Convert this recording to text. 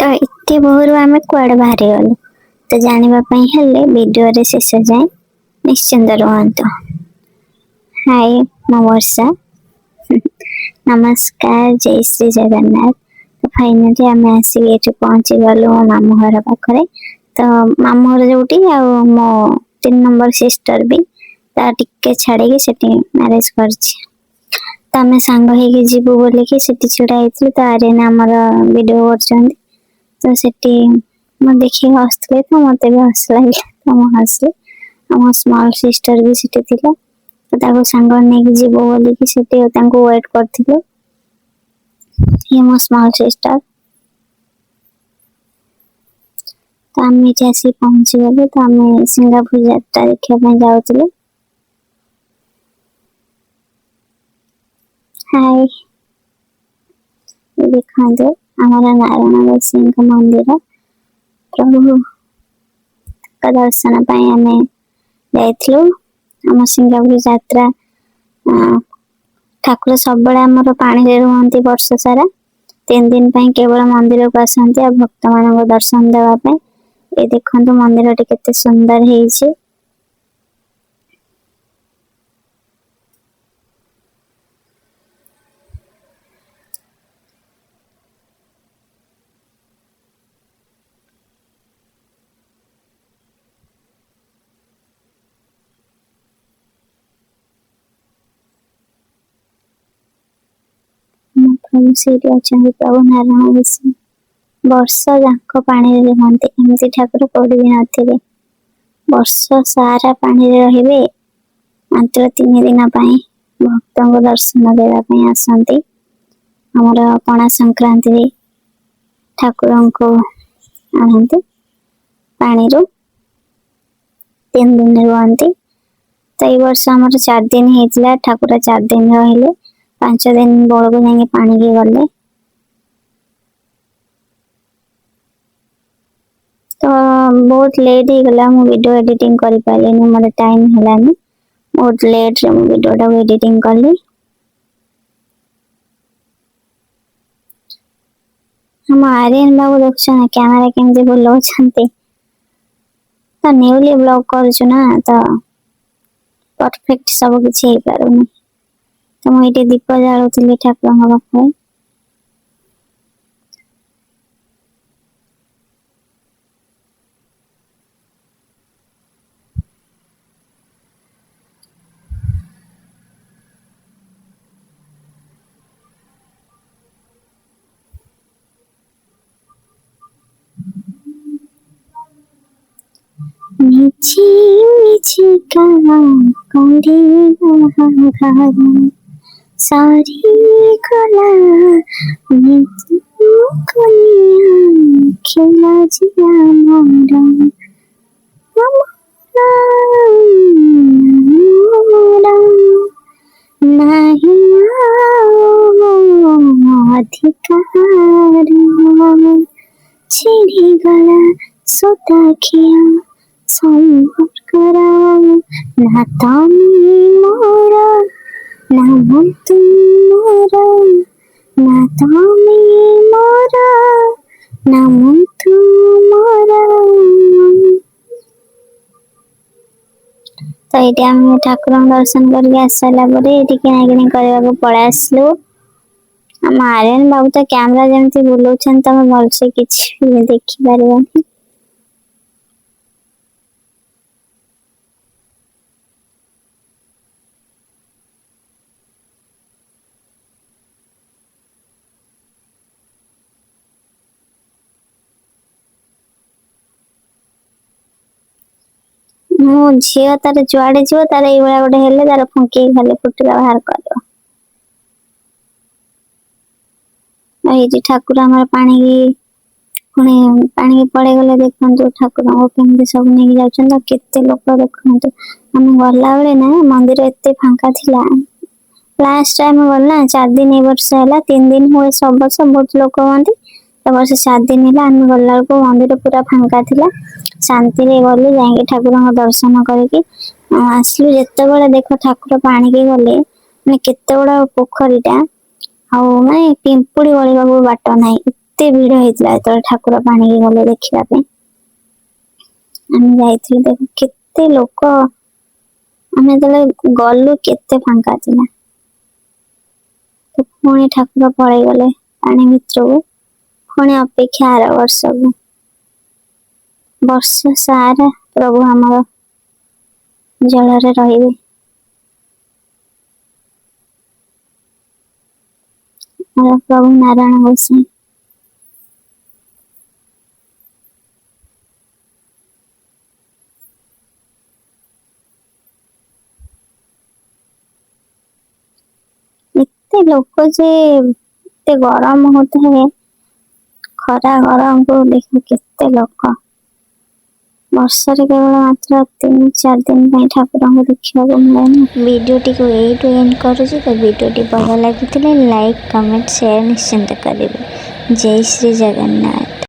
तो एते भोर आमे कुआडे बाहरी गलु तो जानिबा पई हेले वीडियो रे शेष जाए निश्चिंत रुहंतु। हाय मैं वर्षा। नमस्कार, जय श्री जगन्नाथ। तो फाइनली आम आसिक ये पहुंची गलु मो मामू घर पाखे। तो मामू घर जोटी आ मो 3 नंबर सिस्टर भी ता टिके छाड़ी सेठी मैरिज करछि। तो आम सांग होगी जीवु बोलिकी सेठी छुड़ा होती तो आर्यन आमर वीडियो कर तो सेठी मैं देखिए हसुले तो मत भी हस लगे तो मुझे हसली। आम स्मॉल सिस्टर भी सेठी थिला तो ताको सांग नहीं जीवु बोलिकी सेठी तांको वेट करथिलु। ये मो स्मॉल सिस्टर। तो आम ये आसी पहुंची गलु तो आम सिंगापुर यात्रा देखा जाऊलु। हाय देखते हमारा नारायण सिंह मंदिर प्रभु का दर्शन आम जाइलु। आम सिंगापुर यात्रा ठाकुर सब आमर पानी रुहति वर्ष सारा 3 दिन केवल मंदिर को आसती भक्त मान दर्शन देवाई। ये देखो मंदिर टी केते सुंदर है। प्रभु श्री अच्छा प्रभु नारायण ऋषि वर्ष जाक पानी रुहति एमती ठाकुर कोड़ी भी नथिबे। वर्ष सारा पानी रे मात्र 3 दिन भक्त को दर्शन देवाई आसती। आमर पणा संक्रांति ठाकुर को आनती पानी रू 3 दिन रुहति। तो ये वर्ष आम 4 दिन होता ठाकुर 4 दिन रहिले 5 दिन बड़ को जाए पानी की गले। तो बहुत लेट हो गला मु वीडियो एडिटिंग करि पालेनी मोर टाइम हलानी बहुत लेट रे मु वीडियो टा एडिटिंग करली। हम आर्यन बाबू देखछन कैमरा केमते बोलो छनते तो न्यूली ब्लॉग करछु ना तो परफेक्ट सब किछि हे पारुनी। तो मु एटे दीप जाळुथिली ठाकुरଙ୍କ पाखरे। मिठी मिठी कहा कोरी बहार सारी कला मिठी कोनिया खिला जिया मोरा मोरा नहीं अधिकार छिड़ी गला सोता खिया संभर करा ना तामी मोरा ना मुतु मोरा ना तामी मोरा ना मुतु मोरा। तो ये आम ठाकुर दर्शन करके आस सारा किनाकिनी करने पड़ा आसलु। आम आर्यन बाबू तो कैमरा जमी बुलाऊन तुम भलसे किसी भी देखिपार। मो झील तार जुआड़े जीव तार ये गोटे हेले तार फुंकी खाली फुटका बाहर कर। ये ठाकुर आम पानी पुणी पानी पड़े गले देखो ठाकुर को केमती सब नहीं जाऊँ केते लोक देखते। आम गला बेले ना मंदिर एत फांका थिला लास्ट टाइम गला 4 दिन ए वर्ष है 3 दिन हुए सब वर्ष बहुत लोक हमें वर्ष 4 दिन है आम गला को मंदिर पूरा फांका थिला शांति रे गलु जाए ठाकुर दर्शन करके आसलु। जिते बड़े देख ठाकुर पानी के गले मैंने केते बड़ा पोखरीटा आउ माने पिंपुड़ी गलिबा बाट ना केते भिड़ होइतला तो ठाकुर पानी के गले देखिबा पे आमे जाइथिलु देख केते लोक आमे तले गलु केते फांका थिला तो पुणी ठाकुर पळै गले पानी भितरକୁ पुणी अपेक्षा आर वर्ष सारा प्रभु हमर जलरे रहिबे और प्रभु नारायण गोसाई एते लोक जे एते गरम होता है खरा गरम को देखो केते लोक वर्षरे केवल मात्र 3-4 दिन ठाकुर को देखा मिले वीडियो टी को एटू एंड करूँ तो वीडियो टी भल लगी लाइक कमेंट शेयर निश्चिंत करेंगे। जय श्री जगन्नाथ।